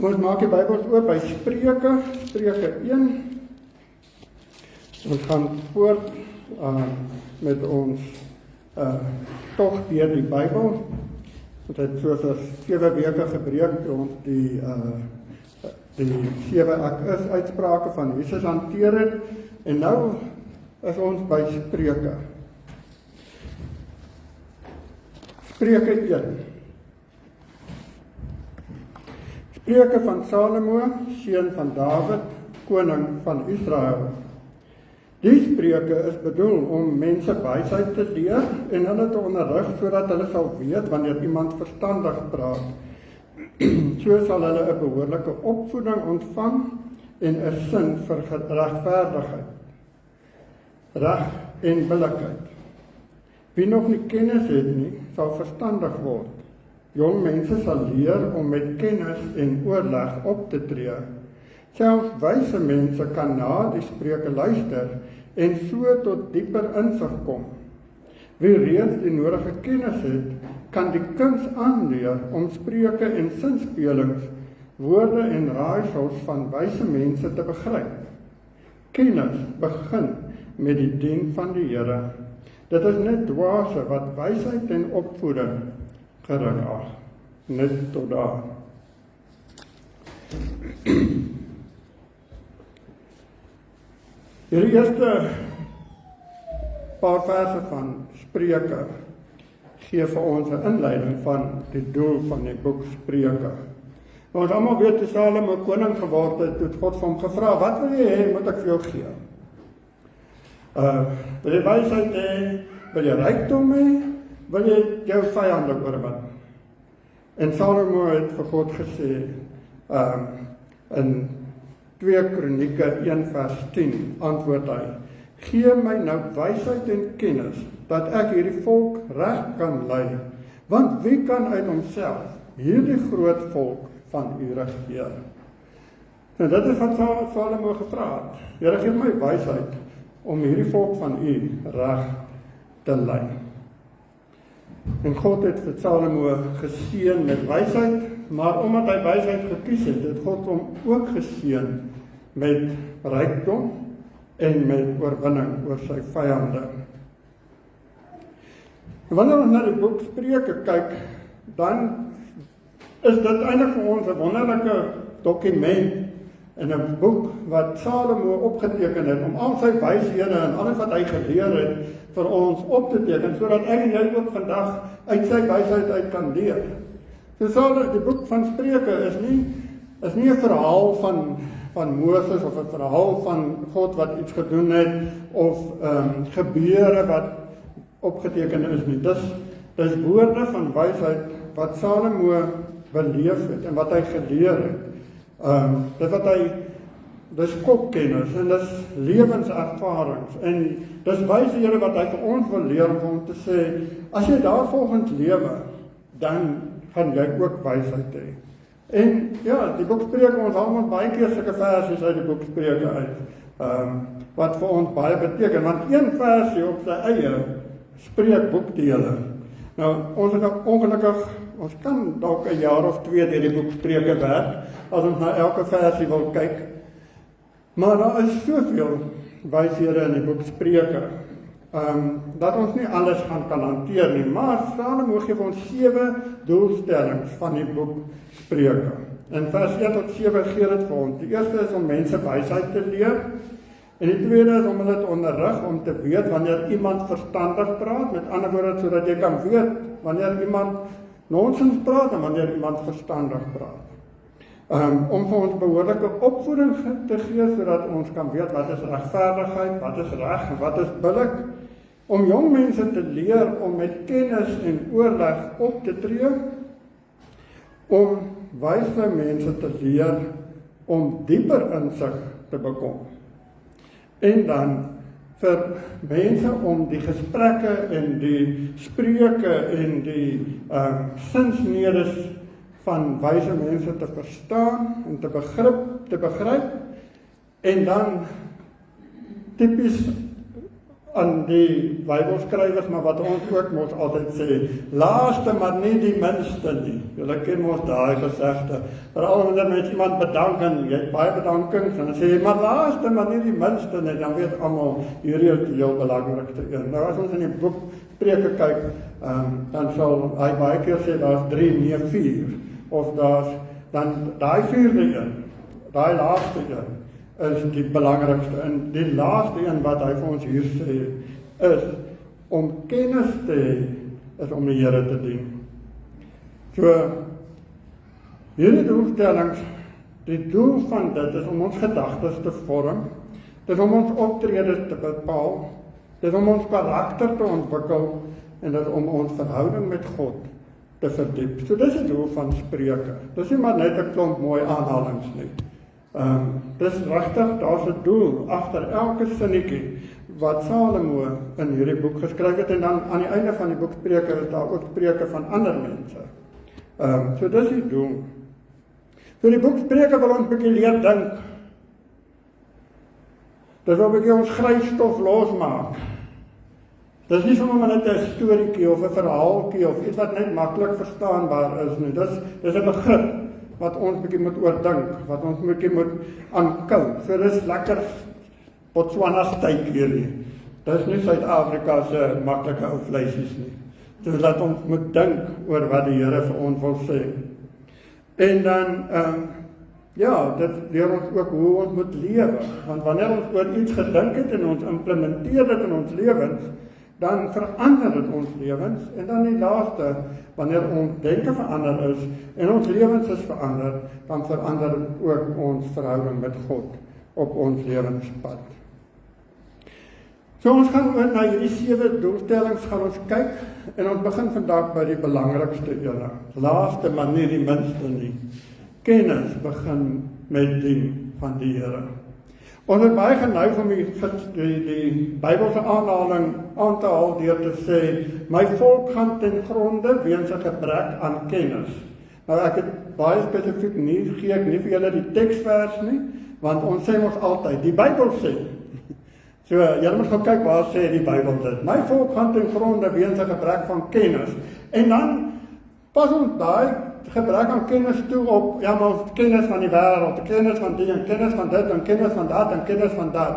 Ons maak die Bybels oop by Spreuke 1. Ons gaan voort met ons tog deur die Bybel. Ons het so vir 7 weke gebreek toe ons die 7 ek is uitsprake van Jesus hanteer het. En nou is ons by Spreuke. Spreuke 1. Spreuke van Salomo, seun van Dawid, koning van Israel. Die spreuke is bedoel om mense wysheid te leer en hulle te onderrig sodat hulle sal weet wanneer iemand verstandig praat. So sal hulle 'n behoorlike opvoeding ontvang en 'n sin vir regverdigheid, reg en billikheid. Wie nog nie kennis het nie, sal verstandig word. Jong mense sal leer om met kennis en oorleg op te tree. Selfs wyse mense kan na die spreuke luister en so tot dieper insig kom. Wie reeds die nodige kennis het, kan die kuns aanleer om spreuke en sinspelings, woorde en raaisels van wyse mense te begryp. Kennis begin met die dien van die Here. Dit is net dwaase wat wysheid en opvoeding gering ag. Net tot daar. Hierdie eerste paar verse van Spreuke gee vir ons 'n inleiding van die doel van die boek Spreuke. Ons almal weet toe Salomo koning geword het, het God vir hom gevra, wat wil jy hê, moet ek vir jou gee? Wil jy wysheid hê? Wil jy rykdom hê? Wil jy jou vyande oorwin? En Salomo het vir God gesê, in 2 Kronieke 1 vers 10 antwoord hy, gee my nou wysheid en kennis, dat ek hierdie volk reg kan lei, want wie kan uit homself hierdie groot volk van u regeer? En dit is wat Salomo gevra het. Here, gee my wysheid om hierdie volk van u reg te lei. En God het vir Salomo geseën met wysheid, maar omdat hy wysheid gekies het, het God hom ook geseën met rykdom en met oorwinning oor sy vyande. En wanneer ons na die boek Spreuke kyk, dan is dit eintlik vir ons 'n wonderlike dokument en 'n boek wat Salomo opgeteken het om al sy wyshede en alles wat hy geleer het vir ons op te teken, sodat ek en jy ook vandag uit sy wysheid uit kan leer. So die boek van Spreuke is nie 'n verhaal van Moses of 'n verhaal van God wat iets gedoen het of gebeure wat opgeteken is nie. Dis woorde van wysheid wat Salomo beleef het en wat hy geleer het. Dis kopkennis en dis lewenservarings en dis wyshede wat hy vir ons wil leer om te sê, as jy daarvolgens lewe, dan gaan jy ook wysheid hê. En ja, die boek Spreuke, ons haal ons baie keer sulke versies uit die boek Spreuke uit, wat vir ons baie beteken, want een versie op sy eie spreek boekdele. Nou, ons is ongelukkig, ons kan dalk 'n jaar of 2 deur die boek Spreuke werk, as ons na elke versie wil kyk. Maar daar is soveel wyshede in die boek Spreuke, dat ons nie alles kan hanteer nie, maar Salomo gee vir ons 7 doelstellings van die boek Spreuke. In vers 1 tot 7 gee dit vir ons. Die eerste is om mense wysheid te leer, en die tweede is om hulle te onderrig, om te weet wanneer iemand verstandig praat, met ander woorde, sodat jy kan weet wanneer iemand nonsens praat en wanneer iemand verstandig praat. Om vir ons behoorlike opvoeding te gee, sodat ons kan weet wat is regverdigheid, wat is reg en wat is billik. Om jong mense te leer om met kennis en oorleg op te tree. Om wyse mense te leer om dieper insig te bekom. En dan vir mense om die gesprekke en die spreuke en die sinsnedes van wyse mense te verstaan en te begryp, en dan tipies aan die Bybelskrywers, maar wat ons ook mos altyd sê, laaste maar nie die minste nie. Julle ken mos daai gesegde. Veral wanneer mens iemand bedank en jy het baie bedankings en dan sê jy, maar laaste maar nie die minste nie, dan weet almal hierdie is die heel belangrikste een. Nou as ons in die boek Spreuke kyk, dan sal hy baie keer sê daar's 3, nie 4, of daar's dan daai 4de een, daai laaste een is die belangrikste. En die laaste een wat hy vir ons hier sê, is om kennis te hê, is om die Here te dien. So, hierdie doelstellings, die doel van dit is om ons gedagtes te vorm, dit is om ons optredes te bepaal, dit is om ons karakter te ontwikkel, en dit is om ons verhouding met God te verdiep. So dis die doel van Spreuke. Dis nie maar net 'n klomp mooi aanhalings nie. Dis regtig, daar's 'n doel agter elke sinnetjie wat Salomo in hierdie boek geskryf het, en dan aan die einde van die boek Spreuke is daar ook spreuke van ander mense. So dis die doel. So die boek Spreuke wil ons 'n bietjie leer dink. Dit wil 'n bietjie ons grypstof losmaak. Dis nie sommer net 'n storieetjie of 'n verhaaltjie of iets wat net maklik verstaanbaar is nie. Dis 'n begrip wat ons bietjie moet oordink, wat ons bietjie moet aankou. So dis lekker Botswana steak hierdie. Dis nie Suid-Afrika se maklike ou vleisies nie. So laat ons moet dink oor wat die Here vir ons wil sê. En dan dit leer ons ook hoe ons moet lewe. Want wanneer ons oor iets gedink het en ons implementeer dit in ons lewens, dan verander dit ons lewens, en dan die laaste, wanneer ons denke verander is, en ons lewens is verander, dan verander ook ons verhouding met God op ons lewenspad. So ons gaan na hierdie 7 doelstellings gaan ons kyk, en ons begin vandag by die belangrikste ene, laaste maar nie die minste nie. Kennis begin met dien van die Here. Ons het baie geneig om die Bybelse aanhaling aan te haal deur te sê, my volk gaan ten gronde weens 'n gebrek aan kennis. Nou ek het baie spesifiek gee ek nie vir julle die teksvers nie, want ons sê ons altyd, die Bybel sê. So, julle moet gaan kyk waar sê die Bybel dit. My volk gaan ten gronde weens 'n gebrek van kennis. En dan pas ons daai gebrek aan kennis toe op, ja, maar kennis van die wêreld, kennis van die en kennis van dit en kennis van dat en kennis van dat.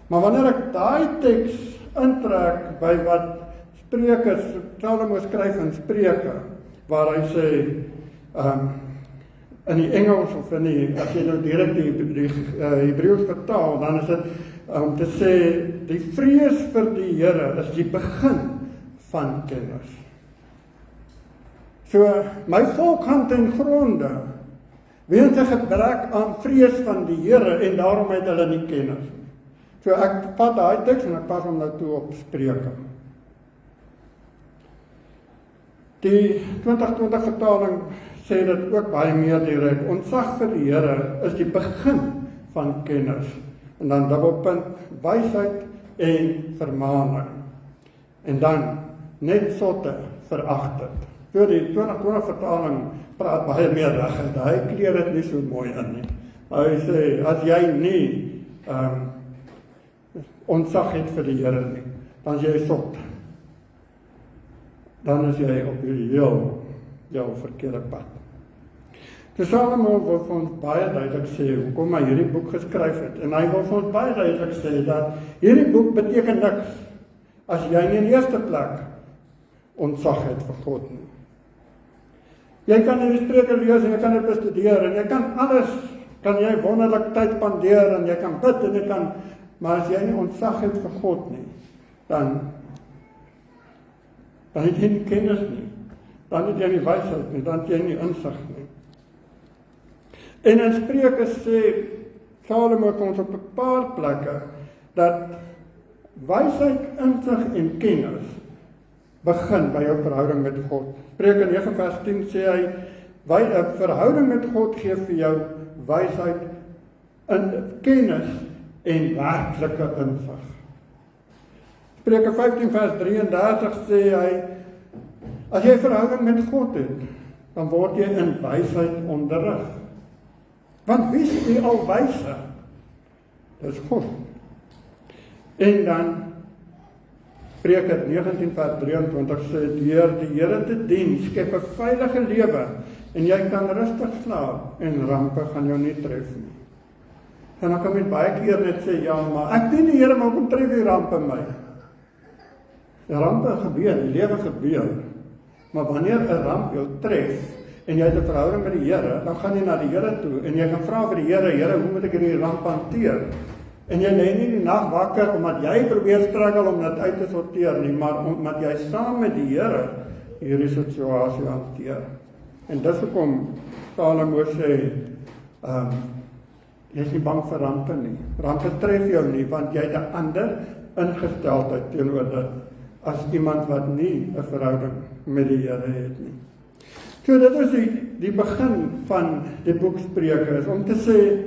Maar wanneer ek daai teks intrek by wat Spreuke, Salomo skryf in Spreuke, waar hy sê, in die Engels of in die, as jy nou direk die Hebreëus vertaal, dan is dit om te sê, die vrees vir die Here is die begin van kennis. So, my volk gaan ten gronde weens 'n gebrek aan vrees van die Here, en daarom het hulle nie kennis nie. So ek vat daai teks en ek pas hom nou toe op Spreuke. Die 2020 vertaling sê dit ook baie meer direk. Ontzag vir die Here is die begin van kennis. En dan dubbelpunt, wysheid en vermaaning. En dan net sotte verag dit. So die 2020 vertaling praat baie meer reg. Hy kleer dit nie so mooi in nie. Hy sê, as jy nie ontzag het vir die Here nie, dan is jy sot. Dan is jy op jou verkeerde pad. Dus Salomo wil vir ons baie duidelik sê hoekom hy hierdie boek geskryf het. En hy wil vir ons baie duidelik sê dat hierdie boek beteken niks as jy nie in die eerste plek ontzag het vir God nie. Jy kan hierdie Spreuke lees en jy kan dit bestudeer en jy kan alles, kan jy wonderlik tyd spandeer en jy kan bid en jy kan, maar as jy nie ontzag het vir God nie, dan het jy nie kennis nie, dan het jy nie wysheid nie, dan het jy nie insig nie. En in Spreuke sê Salomo ons op 'n paar plekke dat wysheid, insig en kennis begin by jou verhouding met God. Spreuke 9 vers 10 sê hy, 'n verhouding met God gee vir jou wysheid, kennis en werklike insig. Spreuke 15 vers 33 sê hy, as jy 'n verhouding met God het, dan word jy in wysheid onderrig. Want wie is die alwyse? Dis God. En dan Spreuke 19 vers 23 sê, deur die Here te dien, skep 'n veilige lewe, en jy kan rustig slaap, en rampe gaan jou nie tref nie. En dan kan mens baie keer net sê, ja, maar ek dien die Here, maar kom tref die rampe my. Die rampe gebeur, die lewe gebeur, maar wanneer 'n ramp jou tref, en jy het 'n verhouding met die Here, dan gaan jy na die Here toe, en jy kan vra vir die Here, Here, hoe moet ek hierdie ramp hanteer? En jy lê nie die nag wakker, omdat jy probeer struggle om dit uit te sorteer nie, maar omdat jy saam met die Here hierdie situasie hanteer. En dis hoekom Salomo sê, jy is nie bang vir rampe nie. Rampe tref jou nie, want jy het 'n ander ingesteldheid teenoor dit, as iemand wat nie 'n verhouding met die Here het nie. So dit is die begin van die boek Spreuke, is om te sê,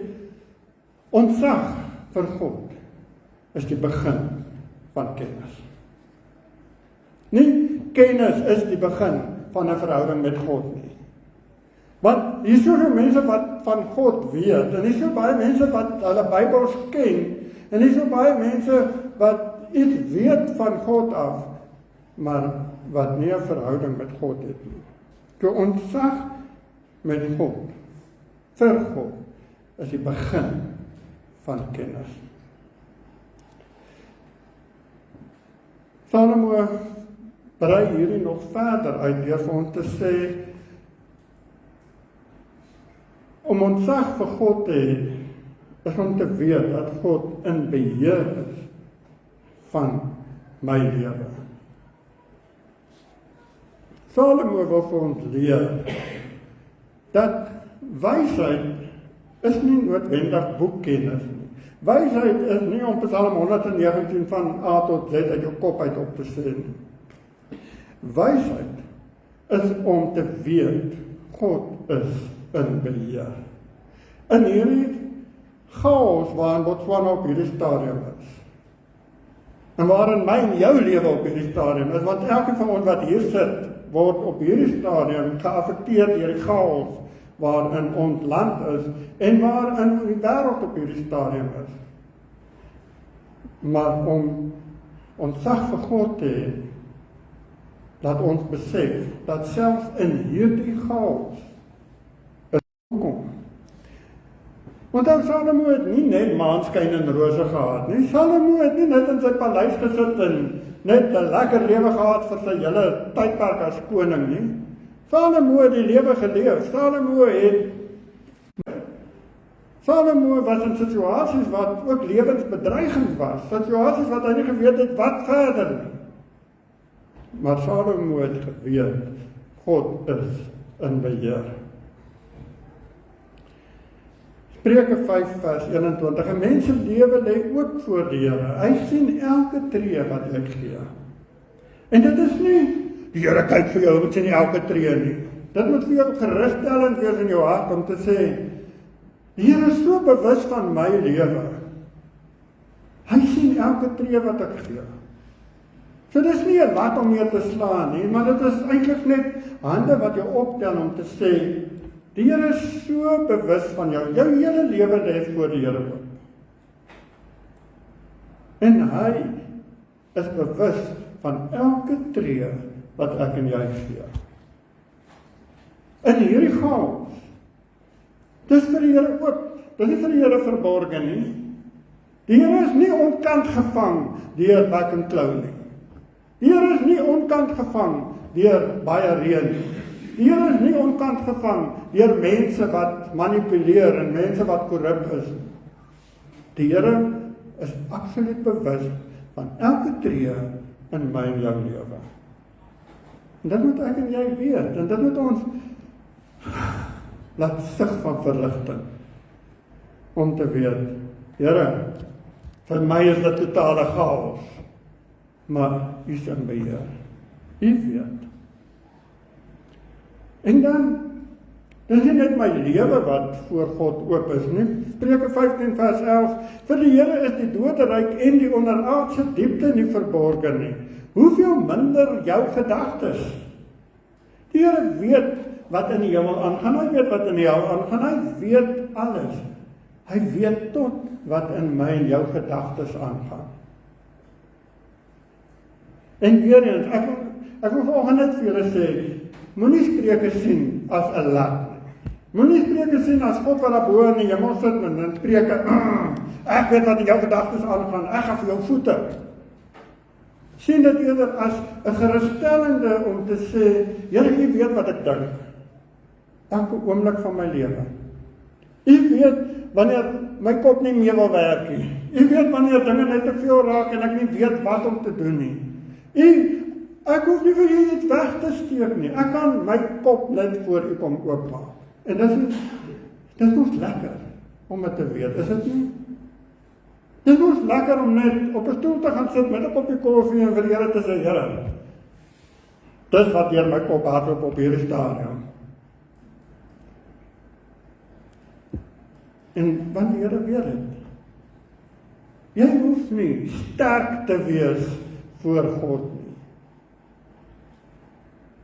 ontzag vir God is die begin van kennis. Nie kennis is die begin van 'n verhouding met God nie. Want hier is soveel mense wat van God weet, en hier is so baie mense wat hulle Bybels ken, en hier is so baie mense wat iets weet van God af, maar wat nie 'n verhouding met God het nie. So ontzag met God, vir God, is die begin van kennis. Salomo brei hierdie nog verder uit deur vir ons te sê, om ontzag vir God te hê, is om te weet dat God in beheer is van my lewe. Salomo wil vir ons leer dat wysheid is nie noodwendig boekkennis nie. Wysheid is nie om Psalm 119 van A tot Z uit jou kop uit op te sê nie. Wysheid is om te weet God is in beheer. In hierdie chaos waarin Botswana op hierdie stadium is, en waarin my en jou lewe op hierdie stadium is, want elke van ons wat hier sit, word op hierdie stadium geaffekteer deur die chaos waarin ons land is, en waarin die wêreld op hierdie stadium is. Maar om ontzag vir God te hê, dat ons besef, dat selfs in hierdie chaos is kom. Want dan Salomo het nie net maanskyn en rose gehad nie. Salomo het nie net in sy paleis gesit en net 'n lekker lewe gehad vir sy hele tydperk as koning nie. Salomo het die lewe geleef. Salomo was in situasies wat ook lewensbedreigend was. Situasies wat hy nie geweet het wat verder nie. Maar Salomo het geweet, God is in beheer. Spreuke 5 vers 21, 'n mens se lewe lê oop voor die Here. Hy sien elke tree wat hy gee. En dit is nie, die Here kyk vir jou, moet sien nie elke tree nie. Dit moet vir jou geruststellend wees in jou hart om te sê, die Here is so bewus van my lewe. Hy sien elke tree wat ek gee. So dis nie 'n lat om jou te slaan nie, maar dit is eintlik net hande wat jy optel om te sê, die Here is so bewus van jou. Jou hele lewe lê voor die Here oop. En hy is bewus van elke tree wat ek en jy gee. In hierdie chaos, dis vir die Here oop. Dis nie vir die Here verborge nie. Die Here is nie onkant gevang deur bak en klou nie. Die Here is nie onkant gevang deur baie reën nie. Die Here is nie onkant gevang deur mense wat manipuleer en mense wat korrup is. Die Here is absoluut bewus van elke tree in my en jou lewe. En dit moet ek en jy weet, en dit moet ons laat sig van verligting, om te weet, Here, vir my is dit totale chaos, maar U is in beheer. U weet. En dan, dis nie net my lewe wat voor God oop is nie. Spreuke 15 vers 11, vir die Here is die doderyk en die onderaardse diepte nie verborgen nie. Hoeveel minder jou gedagtes? Die Here weet wat in die hemel aangaan, hy weet wat in die hel aangaan, hy weet alles. Hy weet tot wat in my en jou gedagtes aangaan. En weer eens, ek wil volgende net vir julle sê, moenie Spreuke sien as 'n lat nie. Moenie Spreuke sien as God wat daar bo in die hemel sit en dan Spreuke, ek weet wat in jou gedagtes aangaan, ek gaan vir jou voete. Sien dit eerder as 'n gerusstellende om te sê, Here, U weet wat ek dink. Elke oomblik van my lewe. U weet wanneer my kop nie meer wil werk nie. U weet wanneer dinge net te veel raak en ek nie weet wat om te doen nie. Ek hoef nie vir U iets weg te steek nie. Ek kan my kop net voor U kom oopmaak. En dis mos lekker om dit te weet, is dit nie? Dis mos lekker om net op 'n stoel te gaan sit met 'n koppie koffie en vir die Here te sê, Here, dis wat deur my kop hardloop op hierdie stadium. En want die Here weet dit. Jy hoef nie sterk te wees voor God nie.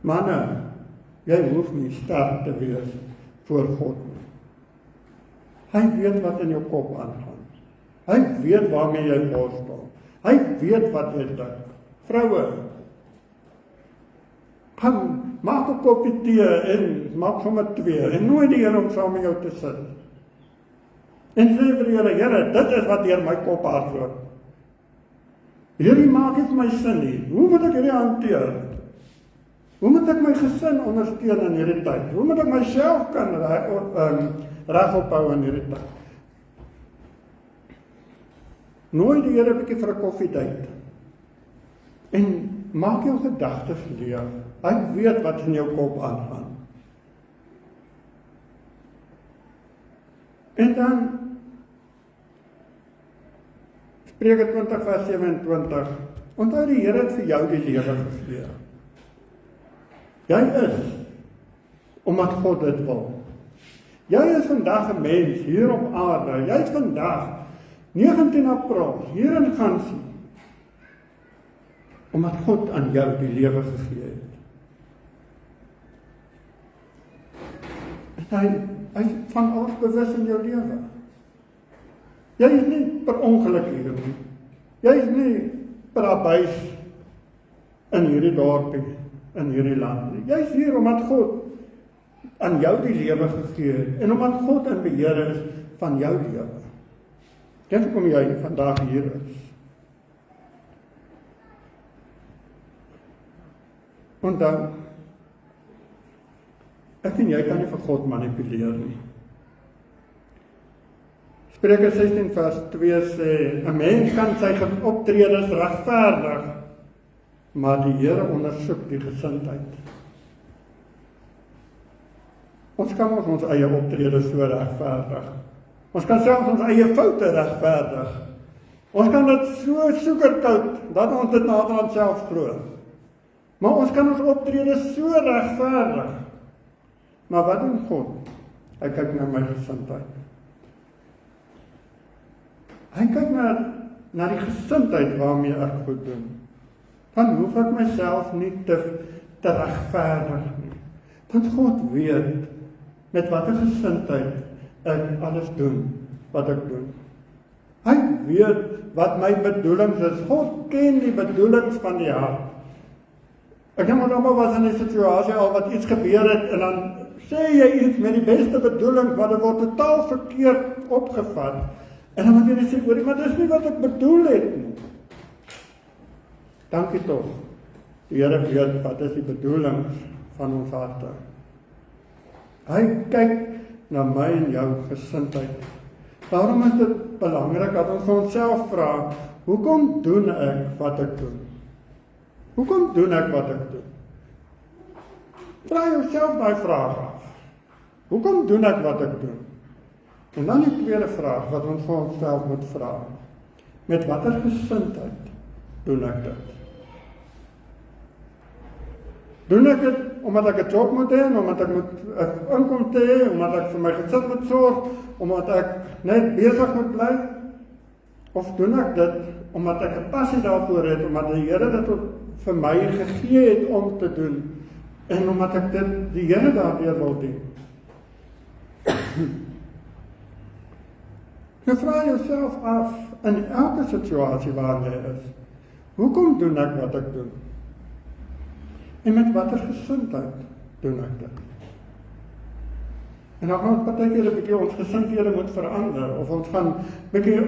Manne, jy hoef nie sterk te wees voor God nie. Hy weet wat in jou kop aangaan. Hy weet waarmee jy worstel. Hy weet wat jy dink. Vroue, gaan maak 'n koppie tee en maak sommer 2 en nooi die Here om saam met jou te sit. En sê vir die Here, Here, dit is wat deur my kop hardloop. Hierdie maak nie vir my sin nie. Hoe moet ek hierdie hanteer? Hoe moet ek my gesin ondersteun in hierdie tyd? Hoe moet ek myself kan regophou in hierdie tyd? Nooi die Here 'n bietjie vir 'n koffiedייט. En maak jou gedagtes leeg. Hy weet wat in jou kop aangaan. En dan Spreuke 20 vers 27. Onthou die Here het vir jou die lewe gegee. Jy is, omdat God dit wil. Jy is vandag 'n mens hier op aarde. Jy is vandag 19 April hier in Gansie. Omdat God aan jou die lewe gegee het. En hy is van alles bewus in jou lewe. Jy is nie per ongeluk hier nie. Jy is nie per abuis in hierdie dorpie, in hierdie land nie. Jy is hier omdat God aan jou die lewe gegee het en omdat God in beheer is van jou lewe. Dit hoekom jy vandag hier is. Onthou, ek en jy kan nie vir God manipuleer nie. Spreuke 16 vers 2 sê, 'n mens kan sy optredes regverdig, maar die Here ondersoek die gesindheid. Ons kan ons eie optredes so regverdig. Ons kan selfs ons eie foute regverdig. Ons kan dit so sugarcoat, dat ons dit nader aan self glo. Maar ons kan ons optredes so regverdig. Maar wat doen God? Hy kyk na my gesindheid. Hy kyk na die gesindheid waarmee ek goed doen. Dan hoef ek myself nie te regverdig nie. Want God weet met watter gesindheid ek alles doen wat ek doen. Hy weet wat my bedoelings is. God ken die bedoelings van die hart. Ek dink almal was in 'n situasie al wat iets gebeur het en dan sê jy iets met die beste bedoeling, maar dit word totaal verkeerd opgevat. En dan moet jy sê, hoorie, maar dis nie wat ek bedoel het nie. Dankie tog. Die Here weet wat is die bedoelings van ons harte. Hy kyk na my en jou gesindheid. Daarom is dit belangrik dat ons onsself vra, hoekom doen ek wat ek doen? Hoekom doen ek wat ek doen? Vra jouself daai vraag af. Hoekom doen ek wat ek doen? En dan die tweede vraag wat ons vir onsself moet vra. Met watter gesindheid doen ek dit? Doen ek dit omdat ek 'n job moet hê, omdat ek moet 'n inkomste hê, omdat ek vir my gesin moet sorg, omdat ek net besig moet bly? Of doen ek dit omdat ek 'n passie daarvoor het, omdat die Here dit vir my gegee het om te doen en omdat ek dit die Here daardeur wil dien? Jy vra jouself af in elke situasie waarin jy is. Hoekom doen ek wat ek doen? En met watter gesindheid doen ek dit? En dan gaan ons partykeer 'n bietjie ons gesindhede moet verander, of ons gaan bietjie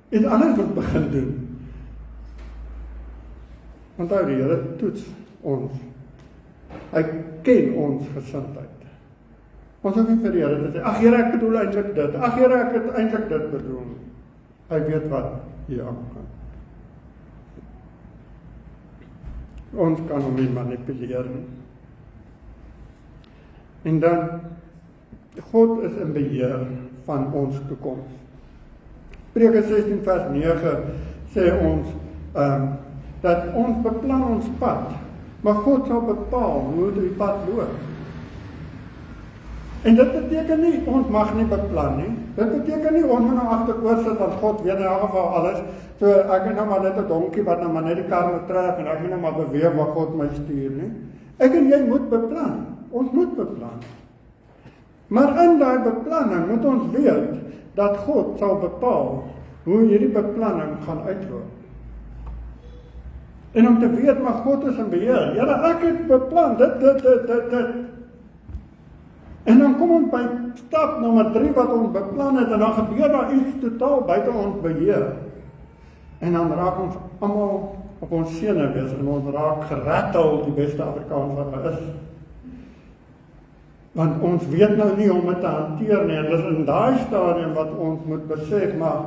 iets anders moet begin doen. Onthou, die Here toets ons. Hy ken ons gesindheid. Ons hoef nie vir die Here te sê, ag Here, ek bedoel eintlik dit, ag Here, ek het eintlik dit bedoel. Hy weet wat hier aangaan. Ons kan hom nie manipuleer nie. En dan, God is in beheer van ons toekoms. Spreuke 16 vers 9 sê ons, dat ons beplan ons pad, maar God sal bepaal hoe die pad loop. En dit beteken nie, ons mag nie beplan nie. Dit beteken nie, ons moet nou agteroor sit, want God weet in elk geval alles. So, ek is nou maar net 'n donkie wat nou maar net die kar moet trek, en ek moet nou maar beweeg waar God my stuur nie. Ek en jy moet beplan. Ons moet beplan. Maar in daai beplanning moet ons weet, dat God sal bepaal, hoe hierdie beplanning gaan uitloop. En om te weet, maar God is in beheer. Ja, ek het beplan, dit. En dan kom ons by stap nommer 3 wat ons beplan het, en dan gebeur daar iets totaal buite ons beheer. En dan raak ons almal op ons senuwees, en ons raak gerattel, die beste Afrikaans wat daar is. Want ons weet nou nie om dit te hanteer nie, en dis in daai stadium wat ons moet besef, maar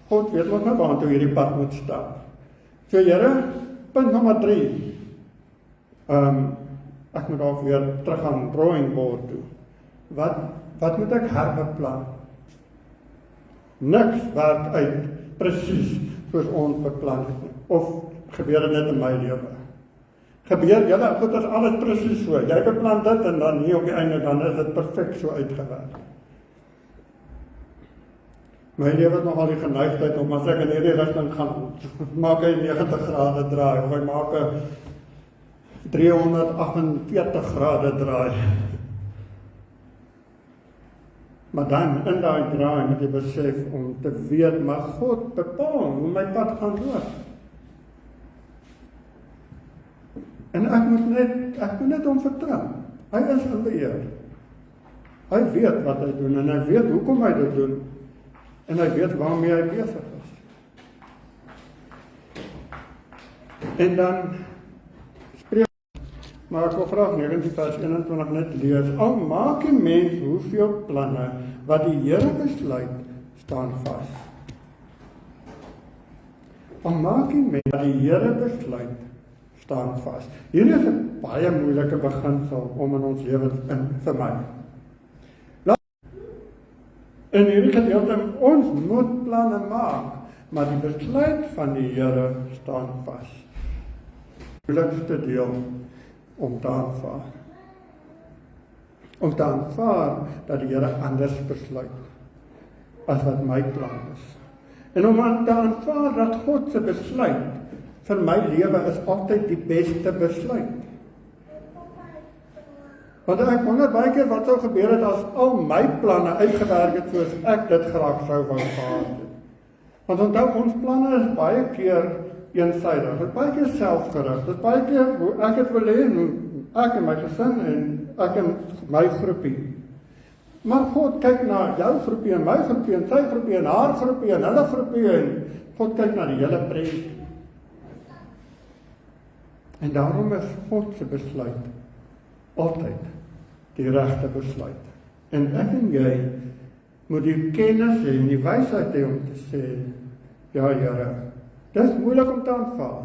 God weet ons nou waartoe hierdie pad moet stap. So Here, punt nommer 3. Ek moet dalk weer terug aan drawing board toe. Wat moet ek herbeplan? Niks werk uit presies soos ons beplan het nie. Of gebeur dit net in my lewe? Gebeur, julle, goed, is alles presies so. Jy beplan dit en dan hier op die einde, dan is dit perfek so uitgewerk. My lewe het nogal die geneigtheid om as ek in hierdie rigting gaan, maak hy 90 grade draai, of hy maak 'n 348 grade draai. Maar dan, in daai draai, moet jy besef om te weet, maar God bepaal hoe my pad gaan loop. En ek moet net hom vertrou. Hy is in beheer. Hy weet wat hy doen, en hy weet hoekom hy dit doen, en hy weet waarmee hy besig is. En dan spreek, maar ek wil graag 19 vers 21 net lees. Al maak die mens hoeveel planne wat die Here besluit, staan vas. Al maak die mens wat die Here besluit, staan vas. Hier is 'n baie moeilike beginsel om in ons lewens in vir my. In hierdie gedeelte, ons moet planne maak, maar die besluit van die Here staan vas. Die moeilikste deel om te aanvaar. Om te aanvaar dat die Here anders besluit as wat my plan is. En om te aanvaar dat God se besluit vir my lewe is altyd die beste besluit. Want ek wonder baie keer wat sou gebeur het as al my planne uitgewerk het soos ek dit graag sou wou gehad het. Want onthou, ons planne is baie keer eensydig, dit is baie keer selfgerig, dit is baie keer hoe ek het wil hê, ek en my gesin en ek en my groepie. Maar God kyk na jou groepie en my groepie en sy groepie en haar groepie en hulle groepie en God kyk na die hele prentjie. En daarom is God se besluit altyd die regte besluit. En ek en jy moet die kennis hê en die wysheid hê om te sê, ja Here, dis moeilik om te aanvaar,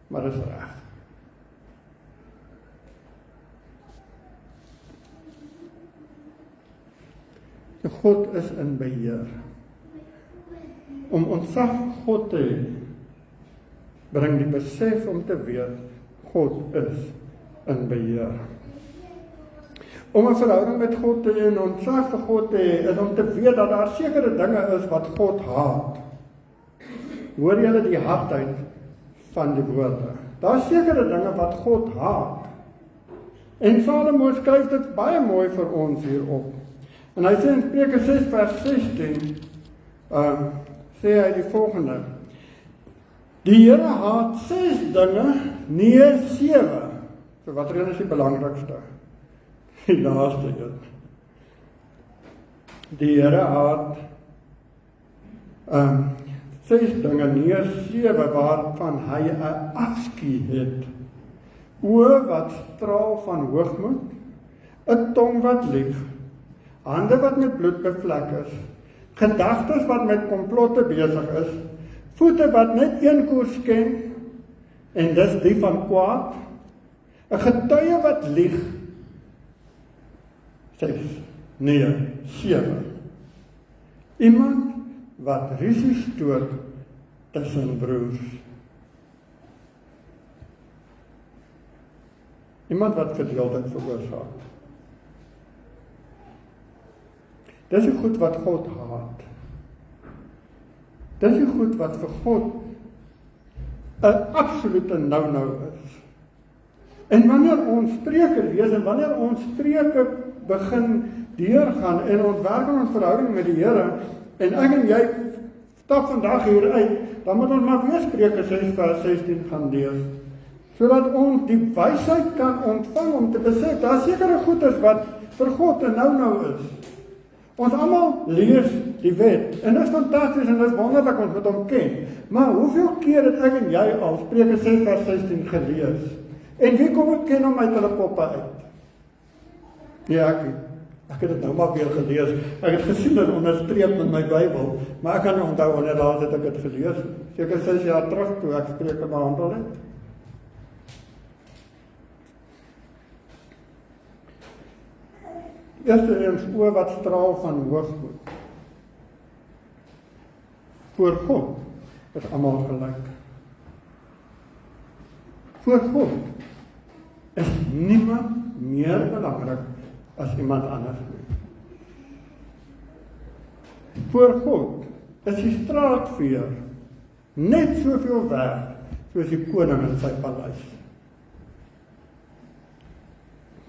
maar dis reg. God is in beheer. Om ontzag God te hê, bring die besef om te weet, God is in beheer. Om 'n verhouding met God te hê en ontzag vir God te hê, is om te weet dat daar sekere dinge is wat God haat. Hoor julle die hardheid van die woorde? Daar is sekere dinge wat God haat. En Salomo skryf dit baie mooi vir ons hierop. En hy sê in Spreuke 6 vers 16, sê hy die volgende: Die Here haat 6 dinge, nie 7. So watter een is die belangrikste? Die laaste een. Die Here het 6 dinge, nie 7, waarvan hy 'n afskuw het. Oë wat straal van hoogmoed, 'n tong wat lieg, hande wat met bloed bevlek is, gedagtes wat met komplotte besig is, voete wat net een koers ken, en dis die van kwaad, 'n getuie wat lieg, 6, nee, 7. Iemand wat rusie stoot tussen broers. Iemand wat verdeeldheid veroorsaak. Dis die goed wat God haat. Dis die goed wat vir God 'n absolute nou-nou is. En wanneer ons Spreuke lees en wanneer ons Spreuke begin deurgaan en ons werk aan ons verhouding met die Here, en ek en jy stap vandag hier uit, dan moet ons maar weer Spreuke 6 vers 16 gaan lees, sodat ons die wysheid kan ontvang om te besef, daar sekere goeders wat vir God 'n nou is. Ons almal lees die wet, en dit is fantasties en dit is wonderlik, ons moet hom ken. Maar hoeveel keer het ek en jy al Spreuke 6 vers 16 gelees? En wie kom ek ken hom uit hulle koppe uit? Ja, ek het dit nou maar weer gelees. Ek het gesien dit onderstreep in my Bybel, maar ek kan nie onthou wanneer laas het ek dit gelees. Seker 6 jaar terug toe ek Spreuke behandel het. Eerste eens oë wat straal van hoogmoed. Voor God is almal gelyk. Voor God is niemand meer belangrik as iemand anders. Voor God is die straatveer net soveel werd soos die koning in sy paleis.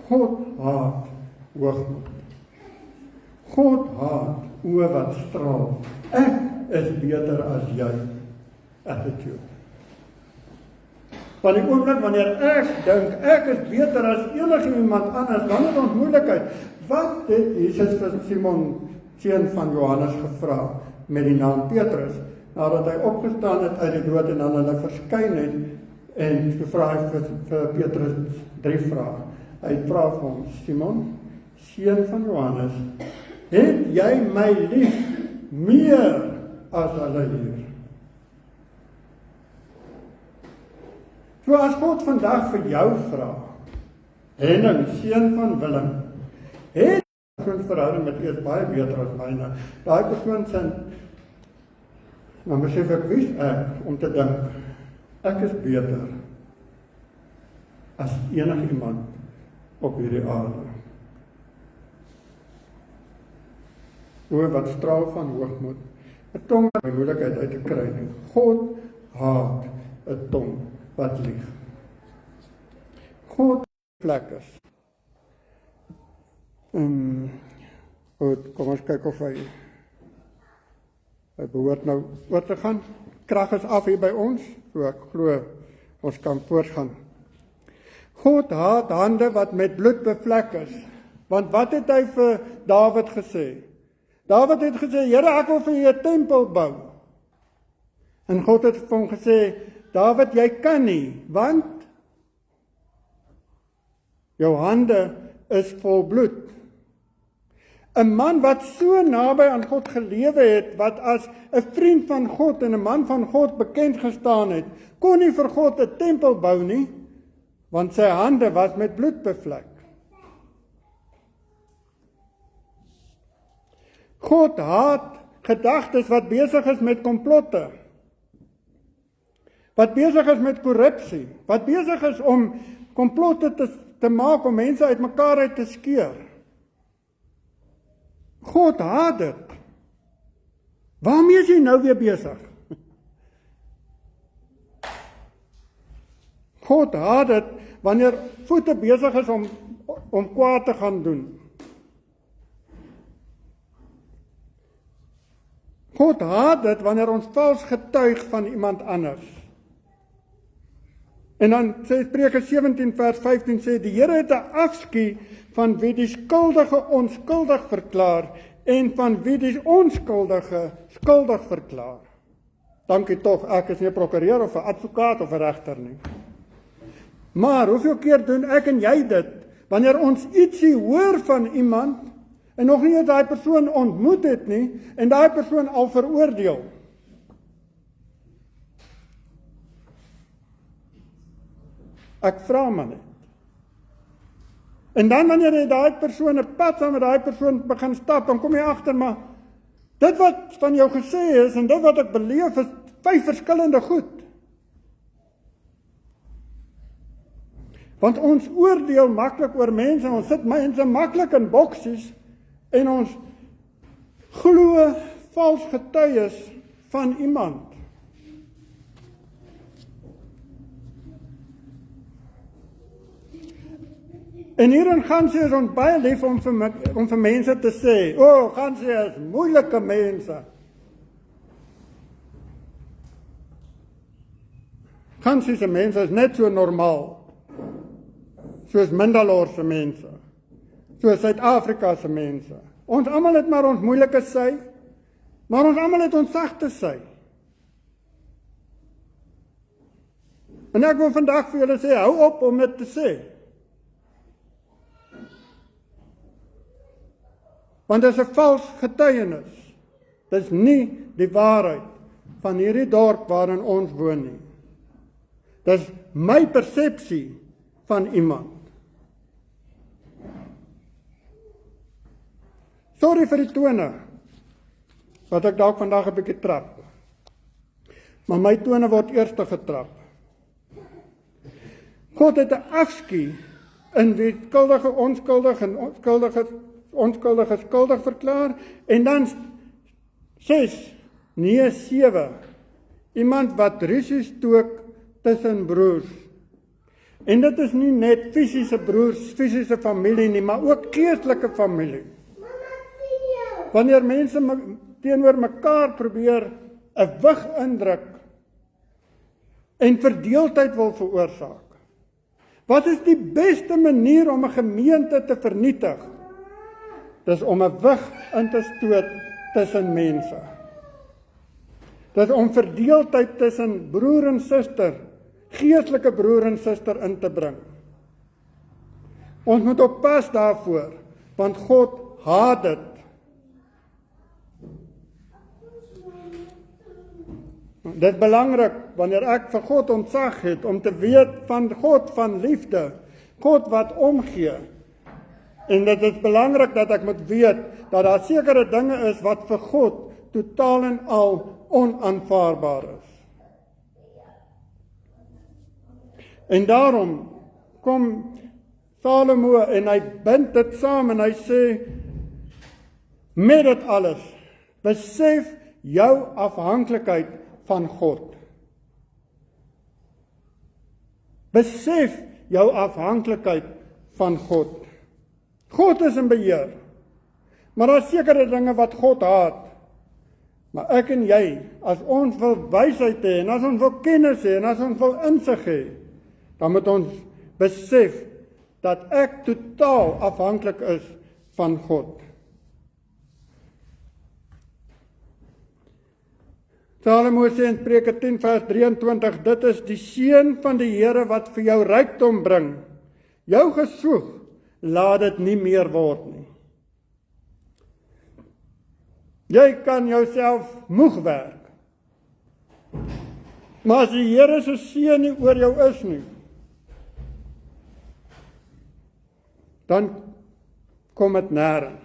God haat hoogmoed. God haat oë wat straal. Ek is beter as jy. Attitude. Van die oomblik wanneer ek dink, ek is beter as enige iemand anders, dan het ons moeilikheid. Wat het Jesus vir Simon, seun van Johannes, gevra met die naam Petrus, nadat hy opgestaan het uit die dood en aan hulle verskyn het, en gevra hy vir Petrus 3 vrae. Hy vra vir hom, Simon, seun van Johannes, het jy my lief meer as hulle hier? So as God vandag vir jou vra, Henning, seun van Willem, het jy verhouding met eers baie beter as myne, daai persoon sin, dan besef ek, wie is ek om te dink, ek is beter as enige iemand op hierdie aarde. Oë wat straal van hoogmoed, 'n tong wat my moeilikheid uit te kry nie. God haat 'n tong wat lieg. God vlek is. Goed, kom ons kyk of hy behoort nou oor te gaan. Krag is af hier by ons, so ek glo ons kan voortgaan. God haat hande wat met bloed bevlek is. Want wat het hy vir Dawid gesê? Dawid het gesê, Here, ek wil vir U 'n tempel bou. En God het vir hom gesê, Dawid, jy kan nie, want jou hande is vol bloed. 'n man wat so naby aan God gelewe het, wat as 'n vriend van God en 'n man van God bekend gestaan het, kon nie vir God 'n tempel bou nie, want sy hande was met bloed bevlek. God haat gedagtes wat besig is met komplotte, wat besig is met korrupsie, wat besig is om komplotte te maak om mense uit mekaar uit te skeer. God haat dit. Waarmee is jy nou weer besig? God haat dit wanneer voete besig is om kwaad te gaan doen. God haat dit wanneer ons vals getuig van iemand anders. En dan sê Spreuke 17 vers 15 sê, die Here het 'n afskuw van wie die skuldige onskuldig verklaar en van wie die onskuldige skuldig verklaar. Dankie tog, ek is nie 'n prokureur of 'n advokaat of 'n regter nie. Maar hoeveel keer doen ek en jy dit, wanneer ons ietsie hoor van iemand, en nog nie daai persoon ontmoet het nie, en daai persoon al veroordeel. Ek vra maar net. En dan wanneer jy daai persoon 'n pad saam met daai persoon begin stap, dan kom jy agter, maar dit wat van jou gesê is en dit wat ek beleef is 5 verskillende goed. Want ons oordeel maklik oor mense, ons sit mense maklik in boksies en ons glo vals getuies van iemand. En hierin gaan sy is ons baie lief om vir mense te sê, gaan sy is moeilike mense. Gaan sy se mense is net so normaal, soos Mandalore se mense, soos Suid-Afrika se mense. Ons almal het maar ons moeilike sy, maar ons almal het ons sagte sy. En ek wil vandag vir julle sê, hou op om dit te sê. Want dit is 'n vals getuienis. Dit is nie die waarheid van hierdie dorp waarin ons woon nie. Dit is my persepsie van iemand. Sorry vir die tone, wat ek dalk vandag 'n bietjie trap. Maar my tone word eerste getrap. God het 'n afskuw in wie skuldige onskuldig en onskuldige skuldig verklaar, en dan 6, nee 7, iemand wat rusie stook tussen broers. En dit is nie net fisiese broers, fisiese familie nie, maar ook geestelike familie. Wanneer mense teenoor mekaar probeer 'n wig indruk en verdeeldheid wil veroorsaak. Wat is die beste manier om 'n gemeente te vernietig? Dis om 'n wig in te stoot tussen mense. Dis om verdeeldheid tussen broer en suster, geestelike broer en suster in te bring. Ons moet oppas daarvoor, want God haat dit. Dit is belangrik wanneer ek vir God ontzag het om te weet van God van liefde, God wat omgee. En dit is belangrik dat ek moet weet dat daar sekere dinge is wat vir God totaal en al onaanvaarbaar is. En daarom kom Salomo en hy bind dit saam en hy sê, met dit alles, besef jou afhanklikheid van God. Besef jou afhanklikheid van God. God is in beheer, maar daar is sekere dinge wat God haat. Maar ek en jy, as ons wil wysheid hê, en as ons wil kennis hê, en as ons wil insig hê, dan moet ons besef dat ek totaal afhanklik is van God. Salomo sê in Spreuke 10 vers 23, dit is die seën van die Here wat vir jou rykdom bring. Jou gesoeg, laat dit nie meer word nie. Jy kan jouself moeg werk. Maar as die Here se seën nie oor jou is nie, dan kom dit nêrens.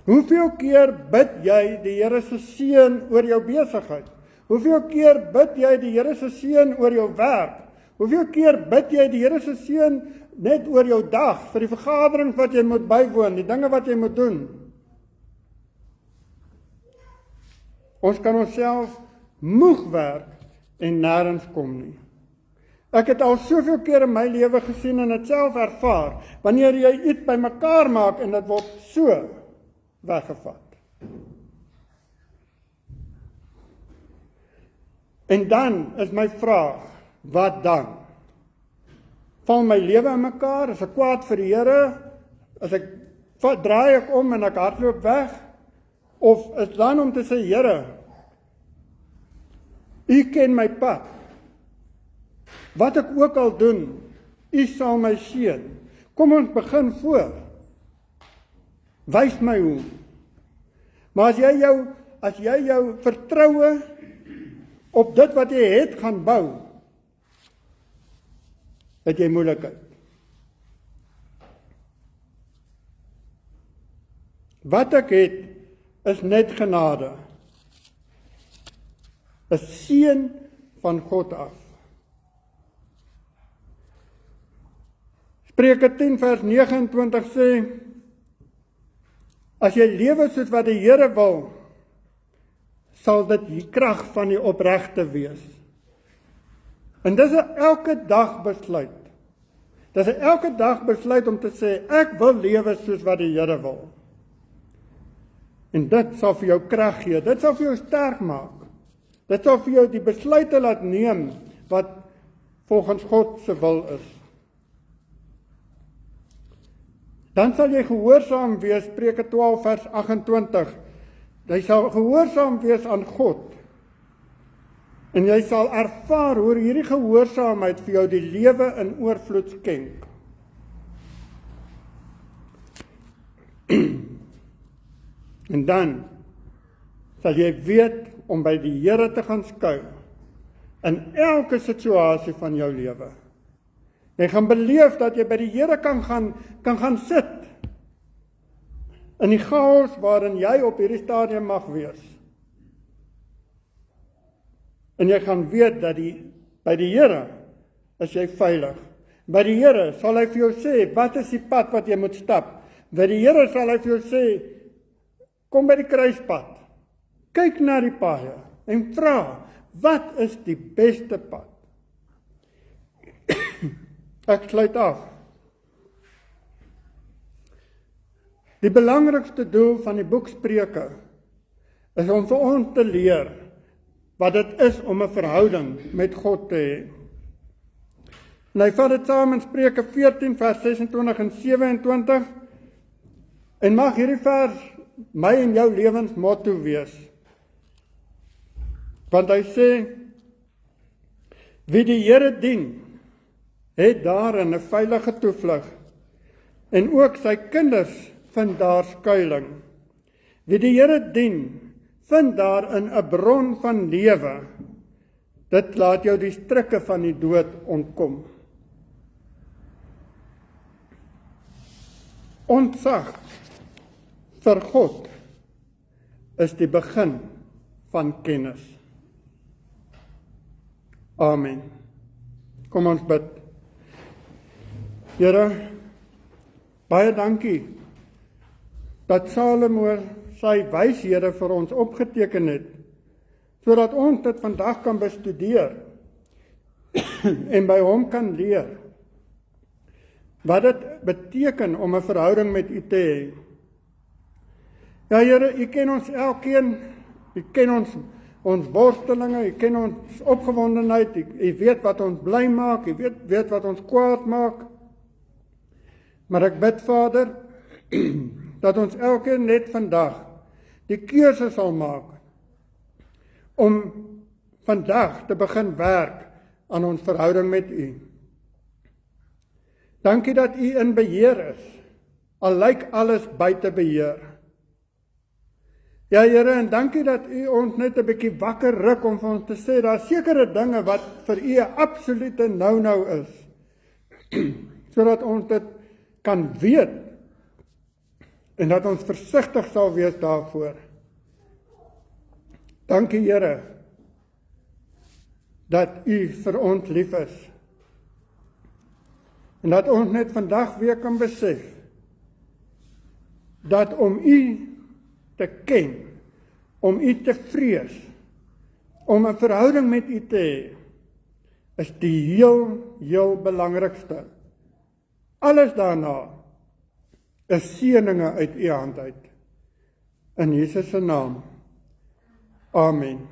Hoeveel keer bid jy die Here se seën oor jou besigheid? Hoeveel keer bid jy die Here se seën oor jou werk? Hoeveel keer bid jy die Here se seën net oor jou dag, vir die vergaderings wat jy moet bywoon, die dinge wat jy moet doen? Ons kan onsself moeg werk en nêrens kom nie. Ek het al soveel keer in my lewe gesien en dit self ervaar, wanneer jy iets bymekaar maak en dit word so weggevat. En dan is my vraag, wat dan? Val my lewe in mekaar, is ek kwaad vir die Here, draai ek om en ek hardloop weg, of is dan om te sê, Here, U ken my pad, wat ek ook al doen, U sal my seën, kom ons begin voor, wys my hoe, maar as jy jou vertroue op dit wat jy het gaan bou, het jy moeilikheid. Wat ek het, is net genade. 'n seën van God af. Spreuke 10 vers 29 sê, as jy lewe soos wat die Here wil, sal dit die krag van die opregte wees. En dis 'n elke dag besluit. Dis 'n elke dag besluit om te sê, ek wil lewe soos wat die Here wil. En dit sal vir jou krag gee, dit sal vir jou sterk maak. Dit sal vir jou die besluite laat neem wat volgens God se wil is. Dan sal jy gehoorsaam wees, Spreuke 12 vers 28. Jy sal gehoorsaam wees aan God. En jy sal ervaar hoe hierdie gehoorsaamheid vir jou die lewe in oorvloed skenk. En dan sal jy weet om by die Here te gaan skuil in elke situasie van jou lewe. Jy gaan beleef dat jy by die Here kan gaan sit in die chaos waarin jy op hierdie stadium mag wees. En jy gaan weet dat by die Here is jy veilig. By die Here sal hy vir jou sê, wat is die pad wat jy moet stap? By die Here sal hy vir jou sê, kom by die kruispad, kyk na die paaie en vra, wat is die beste pad? Ek sluit af. Die belangrikste doel van die boek Spreuke is om vir ons te leer wat dit is om 'n verhouding met God te hê. En hy vat dit saam in Spreuke 14 vers 26 en 27 en mag hierdie vers my en jou lewensmotto wees. Want hy sê, wie die Here dien, het daarin 'n veilige toevlug, en ook sy kinders vind daar skuiling. Wie die Here dien, vind daarin 'n bron van lewe. Dit laat jou die strikke van die dood ontkom. Ontzag vir God is die begin van kennis. Amen. Kom ons bid. Here, baie dankie dat Salomo sy wyshede vir ons opgeteken het, sodat ons dit vandag kan bestudeer en by hom kan leer wat dit beteken om 'n verhouding met U te hê. Ja Here, U ken ons elkeen, U ken ons worstelinge, U ken ons opgewondenheid, U weet wat ons bly maak, U weet wat ons kwaad maak. Maar ek bid, Vader, dat ons elkeen net vandag die keuse sal maak om vandag te begin werk aan ons verhouding met U. Dankie dat U in beheer is, al lyk alles buite beheer. Ja Here, en dankie dat U ons net 'n bietjie wakker ruk om vir ons te sê, daar is sekere dinge wat vir U 'n absolute nou-nou is, sodat ons dit kan weet, en dat ons versigtig sal wees daarvoor. Dankie Here, dat U vir ons lief is, en dat ons net vandag weer kan besef, dat om U te ken, om U te vrees, om 'n verhouding met U te hê, is die heel belangrikste. Alles daarna is seëninge uit U hand uit. In Jesus se naam. Amen.